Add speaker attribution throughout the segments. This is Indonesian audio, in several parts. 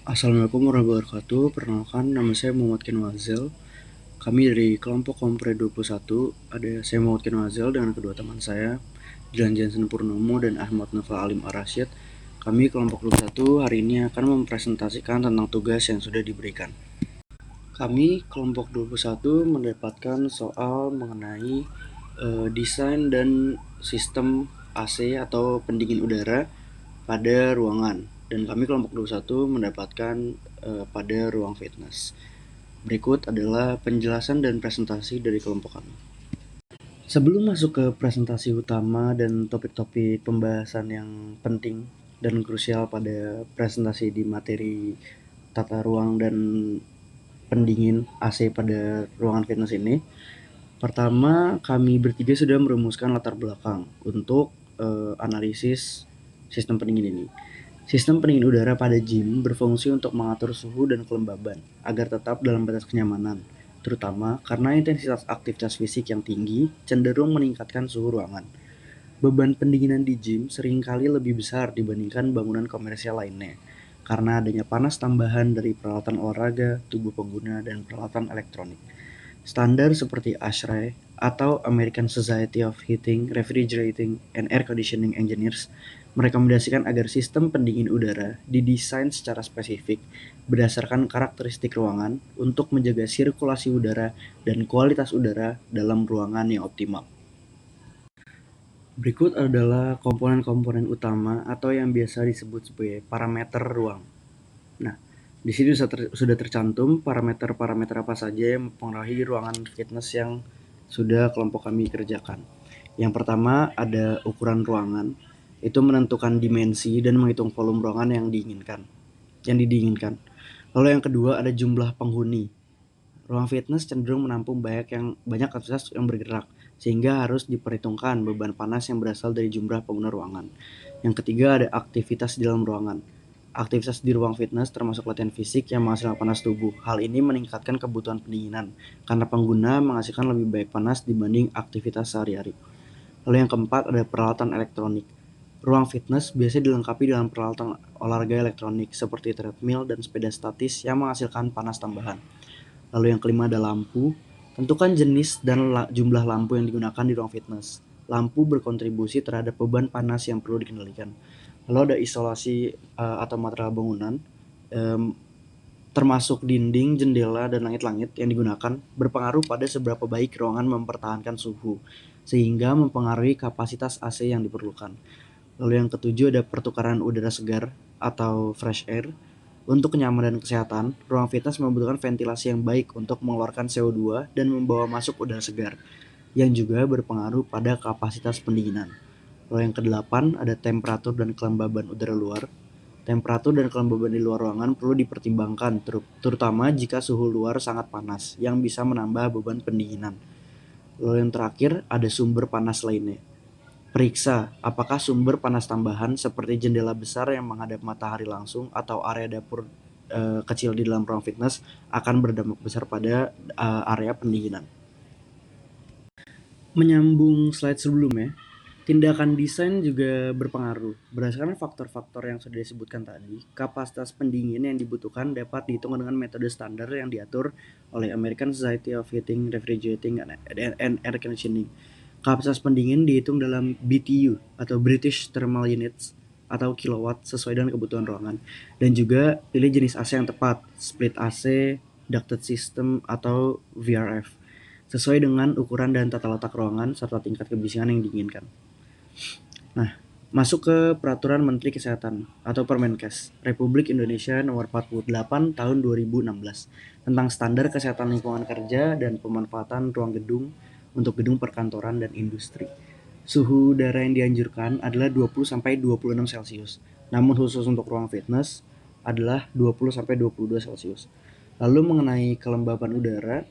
Speaker 1: Assalamualaikum warahmatullahi wabarakatuh. Perkenalkan, nama saya Muhammad Kinwazel. Kami dari kelompok Kompre 21. Ada saya Muhammad Kinwazel dengan kedua teman saya, Dilan Jansen Purnomo dan Ahmad Nafa Alim Arasyid. Kami kelompok 21 hari ini akan mempresentasikan tentang tugas yang sudah diberikan. Kami kelompok 21 mendapatkan soal mengenai desain dan sistem AC atau pendingin udara pada ruangan, dan kami kelompok 21 mendapatkan pada ruang fitness. Berikut adalah penjelasan dan presentasi dari kelompok kami. Sebelum masuk ke presentasi utama dan topik-topik pembahasan yang penting dan krusial pada presentasi di materi tata ruang dan pendingin AC pada ruangan fitness ini, pertama kami bertiga sudah merumuskan latar belakang untuk analisis sistem pendingin ini. Sistem pendingin udara pada gym berfungsi untuk mengatur suhu dan kelembaban agar tetap dalam batas kenyamanan, terutama karena intensitas aktivitas fisik yang tinggi cenderung meningkatkan suhu ruangan. Beban pendinginan di gym seringkali lebih besar dibandingkan bangunan komersial lainnya, karena adanya panas tambahan dari peralatan olahraga, tubuh pengguna, dan peralatan elektronik. Standar seperti ASHRAE atau American Society of Heating, Refrigerating, and Air Conditioning Engineers merekomendasikan agar sistem pendingin udara didesain secara spesifik berdasarkan karakteristik ruangan untuk menjaga sirkulasi udara dan kualitas udara dalam ruangan yang optimal. Berikut adalah komponen-komponen utama atau yang biasa disebut sebagai parameter ruang. Nah, di sini sudah tercantum parameter-parameter apa saja yang mempengaruhi ruangan fitness yang sudah kelompok kami kerjakan. Yang pertama ada ukuran ruangan, itu menentukan dimensi dan menghitung volume ruangan yang didinginkan. Lalu yang kedua ada jumlah penghuni. Ruang fitness cenderung menampung banyak aktivitas yang bergerak, sehingga harus diperhitungkan beban panas yang berasal dari jumlah pengguna ruangan. Yang ketiga ada aktivitas di dalam ruangan. Aktivitas di ruang fitness termasuk latihan fisik yang menghasilkan panas tubuh. Hal ini meningkatkan kebutuhan pendinginan, karena pengguna menghasilkan lebih banyak panas dibanding aktivitas sehari-hari. Lalu yang keempat ada peralatan elektronik. Ruang fitness biasanya dilengkapi dengan peralatan olahraga elektronik seperti treadmill dan sepeda statis yang menghasilkan panas tambahan. Lalu yang kelima ada lampu. Tentukan jenis dan jumlah lampu yang digunakan di ruang fitness. Lampu berkontribusi terhadap beban panas yang perlu dikendalikan. Lalu ada isolasi atau material bangunan, termasuk dinding, jendela, dan langit-langit yang digunakan berpengaruh pada seberapa baik ruangan mempertahankan suhu, sehingga mempengaruhi kapasitas AC yang diperlukan. Lalu yang ketujuh ada pertukaran udara segar atau fresh air. Untuk kenyamanan dan kesehatan, ruang fitness membutuhkan ventilasi yang baik untuk mengeluarkan CO2 dan membawa masuk udara segar, yang juga berpengaruh pada kapasitas pendinginan. Lalu yang kedelapan ada temperatur dan kelembaban udara luar. Temperatur dan kelembaban di luar ruangan perlu dipertimbangkan, terutama jika suhu luar sangat panas, yang bisa menambah beban pendinginan. Lalu yang terakhir ada sumber panas lainnya. Periksa apakah sumber panas tambahan seperti jendela besar yang menghadap matahari langsung atau area dapur kecil di dalam ruang fitness akan berdampak besar pada area pendinginan. Menyambung slide sebelumnya, tindakan desain juga berpengaruh. Berdasarkan faktor-faktor yang sudah disebutkan tadi, kapasitas pendingin yang dibutuhkan dapat dihitung dengan metode standar yang diatur oleh American Society of Heating, Refrigerating, and Air Conditioning. Kapasitas pendingin dihitung dalam BTU atau British Thermal Units atau kilowatt sesuai dengan kebutuhan ruangan. Dan juga pilih jenis AC yang tepat, split AC, ducted system, atau VRF, sesuai dengan ukuran dan tata letak ruangan serta tingkat kebisingan yang diinginkan. Nah, masuk ke Peraturan Menteri Kesehatan atau Permenkes Republik Indonesia Nomor 48 Tahun 2016 tentang standar kesehatan lingkungan kerja dan pemanfaatan ruang gedung untuk gedung perkantoran dan industri. Suhu udara yang dianjurkan adalah 20-26 Celcius. Namun khusus untuk ruang fitness adalah 20-22 Celcius. Lalu mengenai kelembaban udara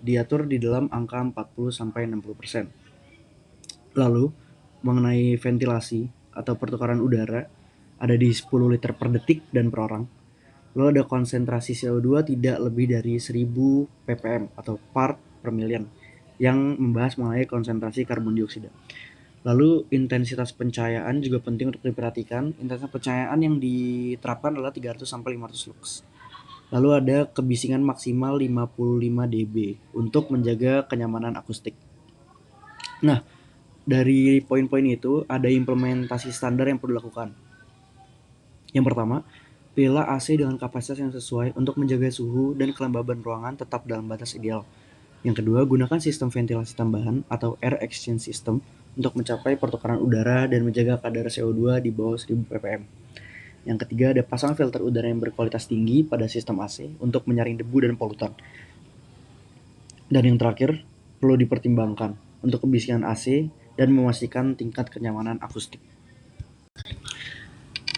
Speaker 1: diatur di dalam angka 40-60%. Lalu mengenai ventilasi atau pertukaran udara ada di 10 liter per detik dan per orang. Lalu ada konsentrasi CO2 tidak lebih dari 1000 ppm atau part per million yang membahas mengenai konsentrasi karbon dioksida. Lalu intensitas pencahayaan juga penting untuk diperhatikan. Intensitas pencahayaan yang diterapkan adalah 300 sampai 500 lux. Lalu ada kebisingan maksimal 55 dB untuk menjaga kenyamanan akustik. Nah, dari poin-poin itu ada implementasi standar yang perlu dilakukan. Yang pertama, pilihlah AC dengan kapasitas yang sesuai untuk menjaga suhu dan kelembaban ruangan tetap dalam batas ideal. Yang kedua, gunakan sistem ventilasi tambahan atau air exchange system untuk mencapai pertukaran udara dan menjaga kadar CO2 di bawah 1000 ppm. Yang ketiga, ada pasang filter udara yang berkualitas tinggi pada sistem AC untuk menyaring debu dan polutan. Dan yang terakhir, perlu dipertimbangkan untuk kebisingan AC dan memastikan tingkat kenyamanan akustik.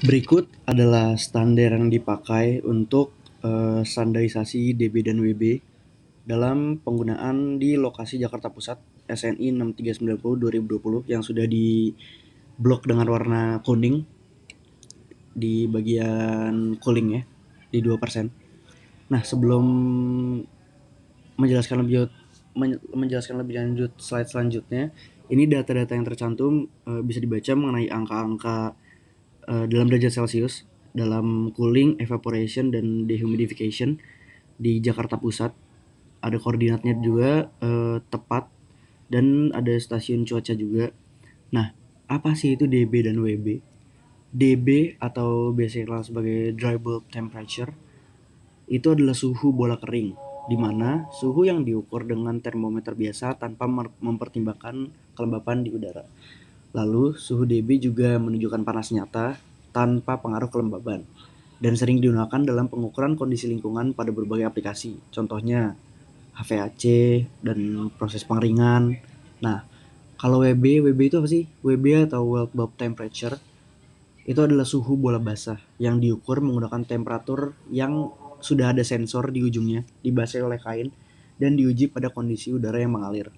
Speaker 1: Berikut adalah standar yang dipakai untuk standarisasi DB dan WB dalam penggunaan di lokasi Jakarta Pusat SNI 6390-2020 yang sudah di blok dengan warna kuning di bagian cooling ya, di 2%. Nah, sebelum menjelaskan lebih lanjut slide selanjutnya, ini data-data yang tercantum bisa dibaca mengenai angka-angka dalam derajat Celcius dalam cooling, evaporation, dan dehumidification di Jakarta Pusat. Ada koordinatnya juga tepat dan ada stasiun cuaca juga. Nah, apa sih itu DB dan WB? DB atau biasa dikenal sebagai dry bulb temperature itu adalah suhu bola kering, di mana suhu yang diukur dengan termometer biasa tanpa mempertimbangkan kelembapan di udara. Lalu, suhu DB juga menunjukkan panas nyata tanpa pengaruh kelembaban dan sering digunakan dalam pengukuran kondisi lingkungan pada berbagai aplikasi. Contohnya HVAC dan proses pengeringan. Nah, kalau WB itu apa sih? WB atau Wet Bulb Temperature itu adalah suhu bola basah yang diukur menggunakan temperatur yang sudah ada sensor di ujungnya, dibasahi oleh kain, dan diuji pada kondisi udara yang mengalir.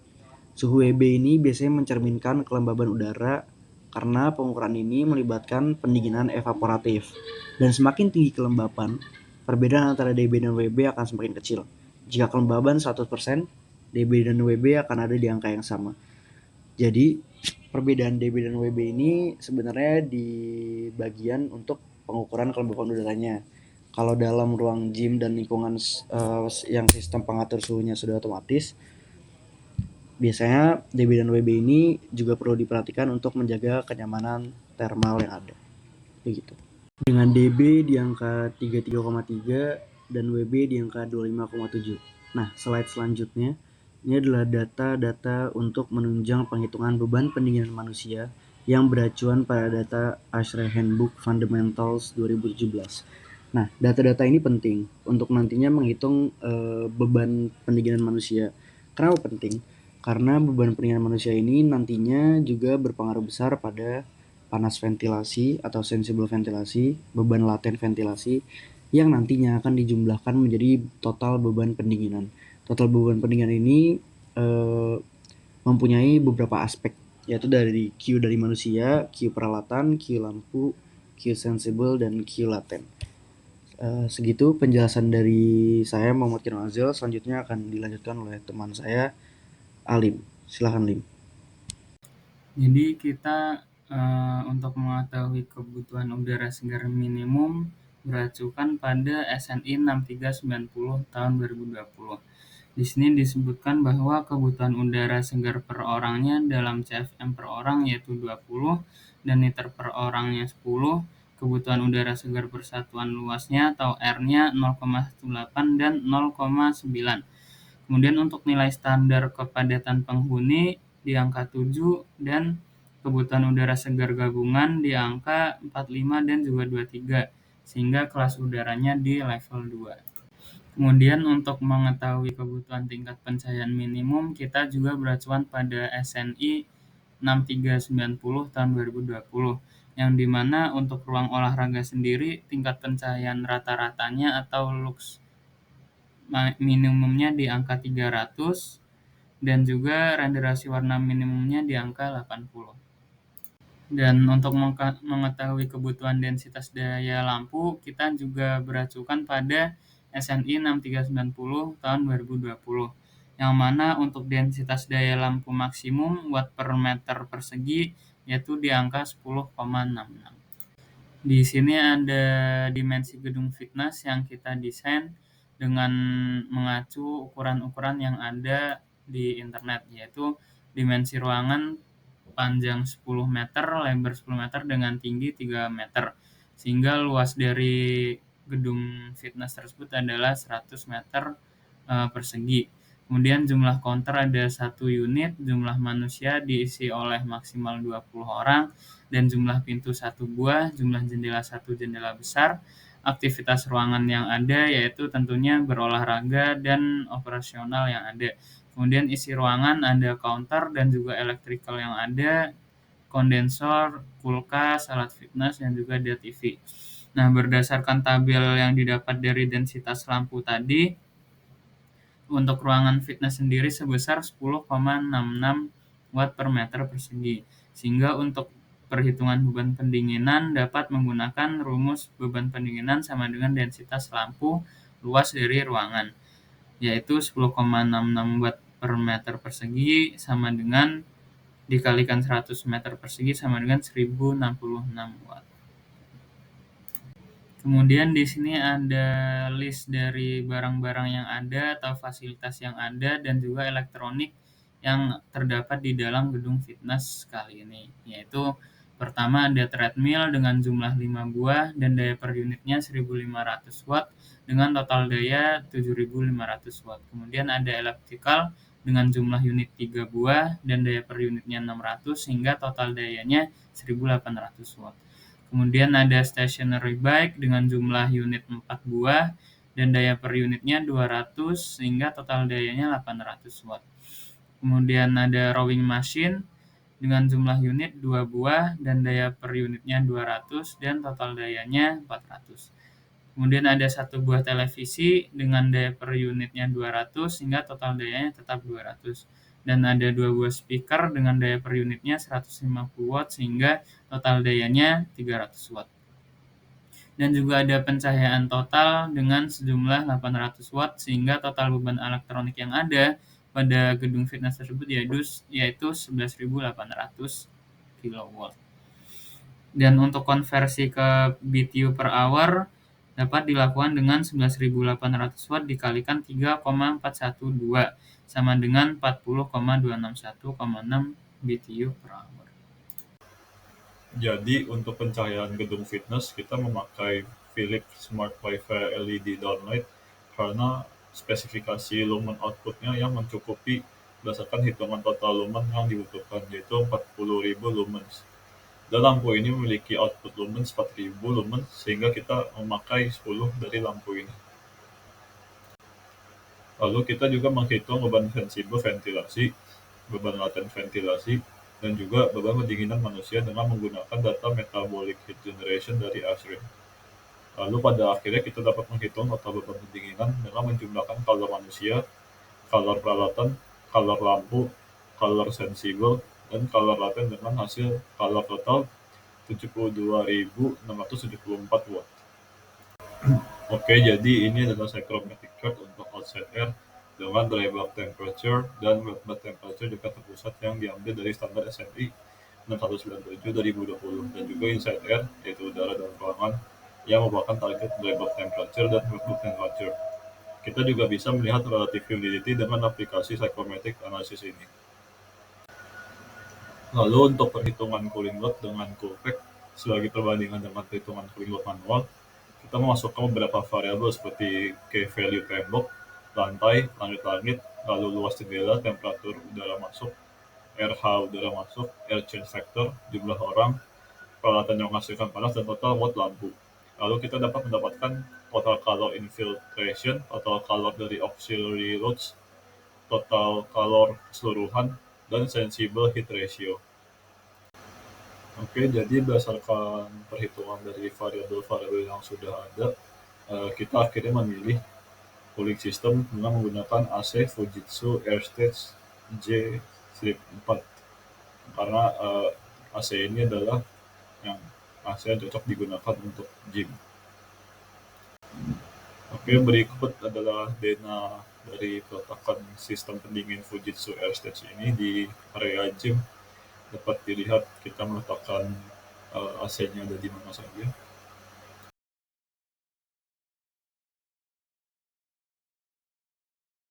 Speaker 1: Suhu WB ini biasanya mencerminkan kelembaban udara karena pengukuran ini melibatkan pendinginan evaporatif. Dan semakin tinggi kelembapan, perbedaan antara DB dan WB akan semakin kecil. Jika kelembaban 100%, DB dan WB akan ada di angka yang sama. Jadi, perbedaan DB dan WB ini sebenarnya di bagian untuk pengukuran kelembapan udaranya. Kalau dalam ruang gym dan lingkungan yang sistem pengatur suhunya sudah otomatis, biasanya DB dan WB ini juga perlu diperhatikan untuk menjaga kenyamanan thermal yang ada. Begitu. Dengan DB di angka 33,3 dan WB di angka 25,7. Nah, slide selanjutnya ini adalah data-data untuk menunjang penghitungan beban pendinginan manusia yang beracuan pada data ASHRAE Handbook Fundamentals 2017. Nah, data-data ini penting untuk nantinya menghitung beban pendinginan manusia. Kenapa penting? Karena beban pendinginan manusia ini nantinya juga berpengaruh besar pada panas ventilasi atau sensible ventilasi, beban laten ventilasi yang nantinya akan dijumlahkan menjadi total beban pendinginan. Total beban pendinginan ini mempunyai beberapa aspek, yaitu dari Q dari manusia, Q peralatan, Q lampu, Q sensible, dan Q laten. Segitu penjelasan dari saya, Muhammad Kinol Azil. Selanjutnya akan dilanjutkan oleh teman saya, Alim. Silahkan, Lim.
Speaker 2: Jadi kita untuk mengetahui kebutuhan udara segar minimum beracukan pada SNI 6390 tahun 2020. Di sini disebutkan bahwa kebutuhan udara segar per orangnya dalam CFM per orang yaitu 20 dan liter per orangnya 10. Kebutuhan udara segar persatuan luasnya atau R-nya 0,8 dan 0,9. Kemudian untuk nilai standar kepadatan penghuni di angka 7 dan kebutuhan udara segar gabungan di angka 45 dan juga 23 sehingga kelas udaranya di level 2. Kemudian untuk mengetahui kebutuhan tingkat pencahayaan minimum kita juga beracuan pada SNI 6390 tahun 2020 yang dimana untuk ruang olahraga sendiri tingkat pencahayaan rata-ratanya atau lux minimumnya di angka 300 dan juga renderasi warna minimumnya di angka 80. Dan untuk mengetahui kebutuhan densitas daya lampu, kita juga beracukan pada SNI 6390 tahun 2020, yang mana untuk densitas daya lampu maksimum watt per meter persegi yaitu di angka 10,66. Di sini ada dimensi gedung fitness yang kita desain dengan mengacu ukuran-ukuran yang ada di internet, yaitu dimensi ruangan panjang 10 meter, lebar 10 meter dengan tinggi 3 meter. Sehingga luas dari gedung fitness tersebut adalah 100 meter persegi. Kemudian jumlah counter ada 1 unit, jumlah manusia diisi oleh maksimal 20 orang, dan jumlah pintu 1 buah, jumlah jendela 1 jendela besar. Aktivitas ruangan yang ada yaitu tentunya berolahraga dan operasional yang ada. Kemudian isi ruangan ada counter dan juga electrical yang ada, kondensor, kulkas, alat fitness, dan juga ada TV. Nah, berdasarkan tabel yang didapat dari densitas lampu tadi, untuk ruangan fitness sendiri sebesar 10,66 watt per meter persegi. Sehingga untuk perhitungan beban pendinginan dapat menggunakan rumus beban pendinginan sama dengan densitas lampu luas dari ruangan, yaitu 10,66 watt per meter persegi sama dengan dikalikan 100 meter persegi sama dengan 1066 watt. Kemudian di sini ada list dari barang-barang yang ada atau fasilitas yang ada dan juga elektronik yang terdapat di dalam gedung fitness kali ini. Yaitu pertama ada treadmill dengan jumlah 5 buah dan daya per unitnya 1500 watt dengan total daya 7500 watt. Kemudian ada elliptical dengan jumlah unit 3 buah dan daya per unitnya 600 sehingga total dayanya 1800 watt. Kemudian ada stationary bike dengan jumlah unit 4 buah dan daya per unitnya 200 sehingga total dayanya 800 watt. Kemudian ada rowing machine dengan jumlah unit 2 buah dan daya per unitnya 200 dan total dayanya 400. Kemudian ada 1 buah televisi dengan daya per unitnya 200 sehingga total dayanya tetap 200. Dan ada 2 buah speaker dengan daya per unitnya 150 watt sehingga total dayanya 300 watt. Dan juga ada pencahayaan total dengan sejumlah 800 watt sehingga total beban elektronik yang ada pada gedung fitness tersebut yaitu 11.800 kW. Dan untuk konversi ke BTU per hour dapat dilakukan dengan 11.800 watt dikalikan 3,412 sama dengan 40,261,6 BTU per hour.
Speaker 3: Jadi untuk pencahayaan gedung fitness kita memakai Philips Smart Wi-Fi LED downlight karena spesifikasi lumen outputnya yang mencukupi berdasarkan hitungan total lumen yang dibutuhkan yaitu 40.000 lumens. Dan lampu ini memiliki output lumens 4.000 lumens sehingga kita memakai 10 dari lampu ini. Lalu kita juga menghitung beban sensibel ventilasi, beban laten ventilasi, dan juga beban pendinginan manusia dengan menggunakan data metabolic heat generation dari ASRIN. Lalu pada akhirnya kita dapat menghitung total beban pendinginan dengan menjumlahkan kalor manusia, kalor peralatan, kalor lampu, kalor sensibel, dan kalor laten dengan hasil kalor total 72.674 watt. Oke, jadi ini adalah psychrometric chart untuk outside air dengan dry bulb temperature dan wet bulb temperature dekat terpusat yang diambil dari standar SNI 6197 2020 dan juga inside air yaitu udara dalam ruangan yang merupakan target dry bulb temperature dan wet bulb temperature. Kita juga bisa melihat relative humidity dengan aplikasi psychrometric analysis ini. Lalu untuk perhitungan cooling load dengan Coolpack sebagai perbandingan dengan perhitungan cooling load manual, kita memasukkan beberapa variabel seperti key value tembok, lantai, langit-langit, lalu luas jendela, temperatur udara masuk, RH udara masuk, air change factor, jumlah orang, peralatan yang menghasilkan panas, dan total watt lampu. Lalu kita dapat mendapatkan total calor infiltration, total calor dari auxiliary loads, total calor keseluruhan, dan sensible heat ratio. Oke, jadi berdasarkan perhitungan dari variabel-variabel yang sudah ada, kita akhirnya memilih cooling system dengan menggunakan AC Fujitsu Airstage J-Slip 4 karena AC ini adalah AC yang cocok digunakan untuk gym. Oke, berikut adalah dena dari peletakan sistem pendingin Fujitsu Air Stage ini di area gym. Dapat dilihat kita meletakkan AC-nya ada di mana saja.